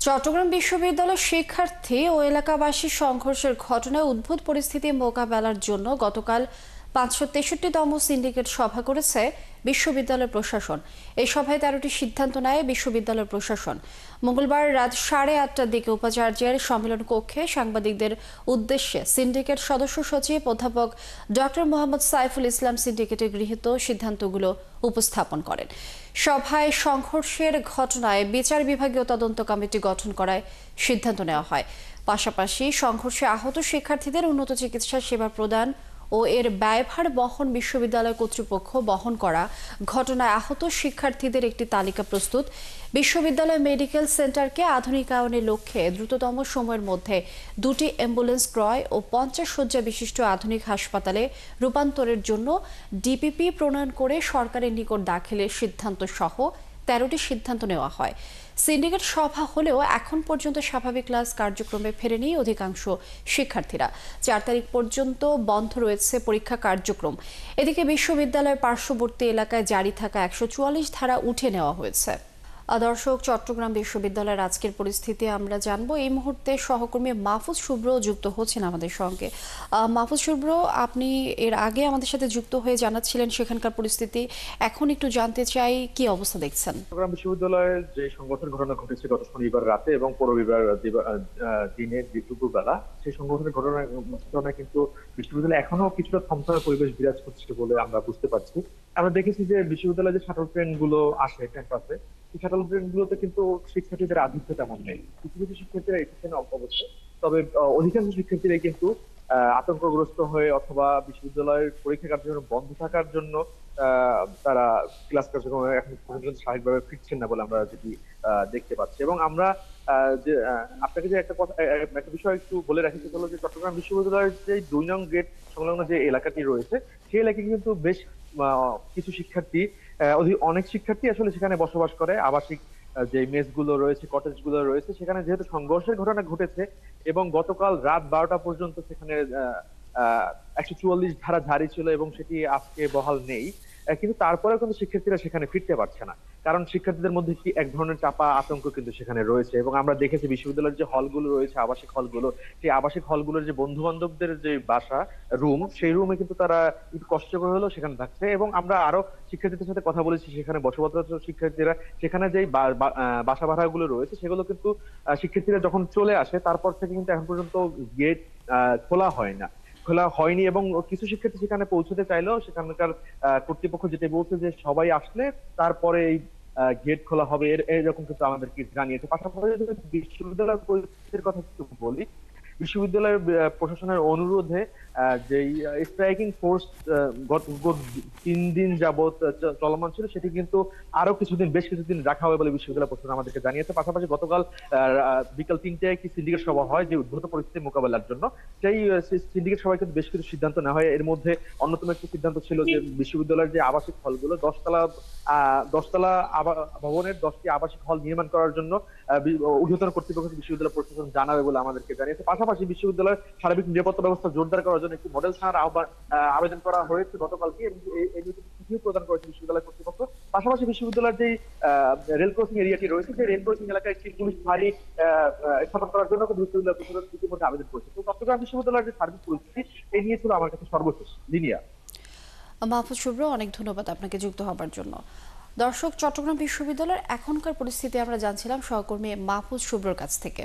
চট্টগ্রাম বিশ্ববিদ্যালয়ের শিক্ষার্থী ও এলাকাবাসীর সংঘর্ষের ঘটনায় উদ্ভূত পরিস্থিতি মোকাবেলার জন্য গতকাল ৫৬৩তম সিন্ডিকেট সভা করেছে বিশ্ববিদ্যালয় প্রশাসন। এই সভায় ১৩টি সিদ্ধান্ত নেয় বিশ্ববিদ্যালয় প্রশাসন। মঙ্গলবার রাত ৮:৩০টার দিকে উপাচার্যের সম্মেলন কক্ষে সাংবাদিকদের উদ্দেশ্যে সিন্ডিকেট সদস্য সচিব অধ্যাপক ডক্টর মোহাম্মদ সাইফুল ইসলাম সিন্ডিকেটে গৃহীত সিদ্ধান্তগুলো উপস্থাপন করেন। সভায় সংঘর্ষের ঘটনায় বিচার বিভাগীয় তদন্ত কমিটি গঠন করার সিদ্ধান্ত নেওয়া হয়। পাশাপাশি সংঘর্ষে আহত শিক্ষার্থীদের উন্নত চিকিৎসা সেবা প্রদান ও এর ব্যয়ভার বহন বিশ্ববিদ্যালয় কর্তৃপক্ষ বহন করা, ঘটনায় আহত শিক্ষার্থীদের একটি তালিকা প্রস্তুত, বিশ্ববিদ্যালয় মেডিকেল সেন্টারকে আধুনিকায়নের লক্ষ্যে দ্রুততম সময়ের মধ্যে 2টি অ্যাম্বুলেন্স ক্রয় ও 50 শয্যা বিশিষ্ট আধুনিক হাসপাতালে রূপান্তরের জন্য ডিপিপি প্রণয়ন করে সরকারের নিকট দাখিলের সিদ্ধান্ত সহ 13টি সিদ্ধান্ত নেওয়া হয়। সিন্ডিকেট সভা হলেও এখন পর্যন্ত স্বাভাবিক ক্লাস কার্যক্রমে ফেরেনি অধিকাংশ শিক্ষার্থীরা। 4 তারিখ পর্যন্ত বন্ধ রয়েছে পরীক্ষা কার্যক্রম। এদিকে বিশ্ববিদ্যালয়ের পার্শ্ববর্তী এলাকায় জারি থাকা 144 ধারা উঠে নেওয়া হয়েছে। দর্শক, চট্টগ্রাম বিশ্ববিদ্যালয়ের আজকের পরিস্থিতি আমরা জানবো। এই মুহূর্তে সহকর্মী মাহফুজ শুভ্র যুক্ত হচ্ছেন আমাদের সঙ্গে। মাহফুজ শুভ্র, আপনি এর আগে আমাদের সাথে যুক্ত হয়ে জানাচ্ছিলেন সেখানকার পরিস্থিতি। এখন একটু জানতে চাই কি অবস্থা দেখছেন। চট্টগ্রাম বিশ্ববিদ্যালয়ের যে সংঘর্ষের ঘটনা ঘটেছে গত শনিবার রাতে এবং রবিবার দিনে দুপুরবেলা, সেই সংঘর্ষের ঘটনায় কিন্তু বিশ্ববিদ্যালয়ে এখনো কিছুটা থমথমে পরিবেশ বিরাজ করছে বলে আমরা বুঝতে পারছি। আমরা দেখেছি যে বিশ্ববিদ্যালয়ে যে শাটল ট্রেন গুলো আসে ক্যাম্পাসে, এই শাটল ট্রেন গুলোতে কিন্তু শিক্ষার্থীদের আধিক্য তেমন নেই। কিছু কিছু শিক্ষার্থীরা এসেছেন অবশ্যই, তবে অধিকাংশ শিক্ষার্থীরাই কিন্তু আতঙ্কগ্রস্ত হয়ে অথবা বিশ্ববিদ্যালয়ের পরীক্ষা কার্যক্রম বন্ধ থাকার জন্য তারা ক্লাস কার্যক্রমে এখন পর্যন্ত স্বাভাবিকভাবে ফিরছেন না বলে আমরা যেটি দেখতে পাচ্ছি। এবং আমরা যে আপনাকে যে একটা বিষয় একটু বলে রাখি, সেটা হলো যে চট্টগ্রাম বিশ্ববিদ্যালয়ের যে 2 নং গেট সংলগ্ন যে এলাকাটি রয়েছে, সেই এলাকায় কিন্তু বেশ কিছু শিক্ষার্থী, অনেক শিক্ষার্থী আসলে সেখানে বসবাস করে। আবাসিক যে মেস গুলো রয়েছে, কটেজ গুলো রয়েছে, সেখানে যেহেতু সংঘর্ষের ঘটনা ঘটেছে এবং গতকাল রাত 12টা পর্যন্ত সেখানে 144 ধারা জারি ছিল এবং সেটি আজকে বহাল নেই, কিন্তু তারপরেও কিন্তু শিক্ষার্থীরা সেখানে ফিরতে পারছে না। কারণ শিক্ষার্থীদের মধ্যে কি এক ধরনের চাপা আতঙ্ক কিন্তু সেখানে রয়েছে। এবং আমরা দেখেছি বিশ্ববিদ্যালয়ের যে হলগুলো রয়েছে, আবাসিক হলগুলো, সেই আবাসিক হলগুলোর যে বন্ধু বান্ধবদের যে বাসা রুম, সেই রুমে কিন্তু তারা একটু কষ্ট করে হলেও সেখানে থাকছে। এবং আমরা আরো শিক্ষার্থীদের সাথে কথা বলেছি, সেখানে বসবাসরত শিক্ষার্থীরা, সেখানে যে বাসা ভাড়াগুলো রয়েছে, সেগুলো কিন্তু শিক্ষার্থীরা যখন চলে আসে তারপর থেকে কিন্তু এখন পর্যন্ত গেট খোলা হয়নি। এবং কিছু শিক্ষার্থী সেখানে পৌঁছতে চাইলেও সেখানকার কর্তৃপক্ষ যেটা বলছে যে সবাই আসলে তারপরে এই গেট খোলা হবে, এরকম কিন্তু আমাদেরকে জানিয়েছে। পাশাপাশি যদি বিশ্ববিদ্যালয়ের পরিস্থিতির কথা একটু বলি, বিশ্ববিদ্যালয়ের প্রশাসনের অনুরোধে যে স্ট্রাইকিং ফোর্স গত 3 দিন যাবত চলমান ছিল, সেটি কিন্তু আরো বেশ কিছুদিন রাখা হবে বলে বিশ্ববিদ্যালয় প্রশাসন আমাদেরকে জানিয়েছে। পাশাপাশি গতকাল বিকাল 3টায় একটি সিন্ডিকেট সভা হয় যে উদ্ভূত পরিস্থিতি মোকাবেলার জন্য। সেই সিন্ডিকেট সভায় কিন্তু বেশ কিছু সিদ্ধান্ত নেওয়া হয়। এর মধ্যে অন্যতম একটি সিদ্ধান্ত ছিল যে বিশ্ববিদ্যালয়ের যে আবাসিক হলগুলো, 10তলা ভবনের 10টি আবাসিক হল নির্মাণ করার জন্য ঊর্ধ্বতন কর্তৃপক্ষ বিশ্ববিদ্যালয় প্রশাসন জানাবে বলে আমাদেরকে জানিয়েছে। পাশাপাশি বিশ্ববিদ্যালয়ের সার্বিক নিরাপত্তা ব্যবস্থা জোরদার করার জন্য একটি মডেল থানার আবেদন করা হয়েছে গতকালকে, এবং এই চিঠিও প্রদান করেছে বিশ্ববিদ্যালয় কর্তৃপক্ষ। পাশাপাশি বিশ্ববিদ্যালয়ের যে রেল ক্রসিং এরিয়াটি রয়েছে, সেই রেল ক্রসিং এলাকায় একটি পুলিশ ফাঁড়ি স্থাপন করার জন্য বিশ্ববিদ্যালয় প্রশাসন ইতিমধ্যে আবেদন করেছে। তো চট্টগ্রাম বিশ্ববিদ্যালয়ের যে সার্বিক পরিস্থিতি, এই নিয়ে ছিল আমার কাছে সর্বশেষ লিনিয়া। মাহফুজ শুভ্র, অনেক ধন্যবাদ আপনাকে যুক্ত হবার জন্য। দর্শক, চট্টগ্রাম বিশ্ববিদ্যালয়ের এখনকার পরিস্থিতি আমরা জানছিলাম সহকর্মী মাহফুজ শুভ্রর কাছ থেকে।